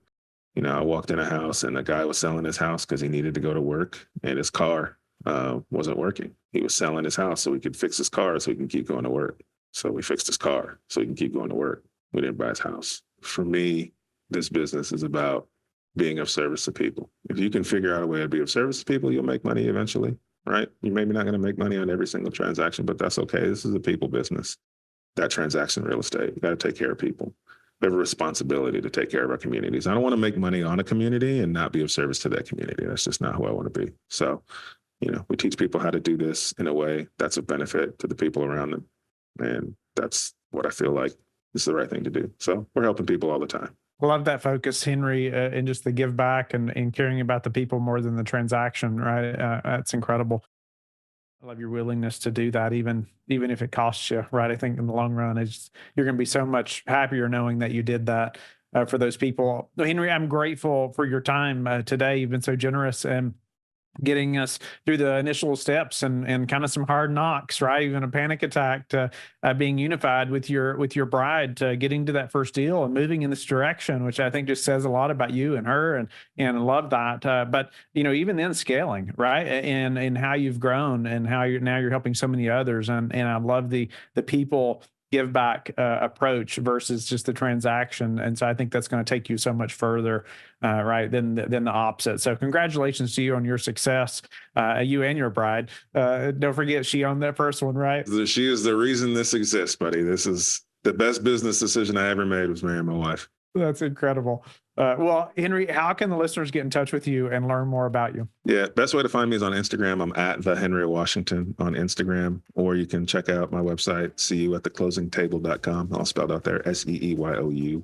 S1: I walked in a house and a guy was selling his house because he needed to go to work and his car wasn't working. He was selling his house so he could fix his car so he can keep going to work. So we fixed his car so he can keep going to work. We didn't buy his house. for me, this business is about being of service to people. If you can figure out a way to be of service to people, you'll make money eventually, right? You're maybe not going to make money on every single transaction, but that's okay. This is a people business. That transaction real estate, you got to take care of people. We have a responsibility to take care of our communities. I don't want to make money on a community and not be of service to that community. That's just not who I want to be. So, we teach people how to do this in a way that's of benefit to the people around them. And that's what I feel like is the right thing to do. So we're helping people all the time.
S2: I love that focus, Henry, and just the give back and caring about the people more than the transaction, right? That's incredible. I love your willingness to do that, even if it costs you, right? I think in the long run, you're going to be so much happier knowing that you did that for those people. Henry, I'm grateful for your time today. You've been so generous and getting us through the initial steps and kind of some hard knocks, right? Even a panic attack to being unified with your bride, to getting to that first deal and moving in this direction, which I think just says a lot about you and her, and I love that. But even then scaling, right? And how you've grown and how you're helping so many others. And I love the people give back approach versus just the transaction. And so I think that's going to take you so much further, right, than the opposite. So congratulations to you on your success, you and your bride. Don't forget, she owned that first one, right?
S1: She is the reason this exists, buddy. This is the best business decision I ever made, was marrying my wife.
S2: That's incredible. Well, Henry, how can the listeners get in touch with you and learn more about you?
S1: Yeah, best way to find me is on Instagram. I'm at the Henry Washington on Instagram, or you can check out my website, seeyouattheclosingtable.com. All spelled out there, SEEYOUATTHE,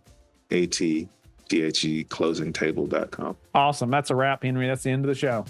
S1: closingtable.com.
S2: Awesome. That's a wrap, Henry. That's the end of the show.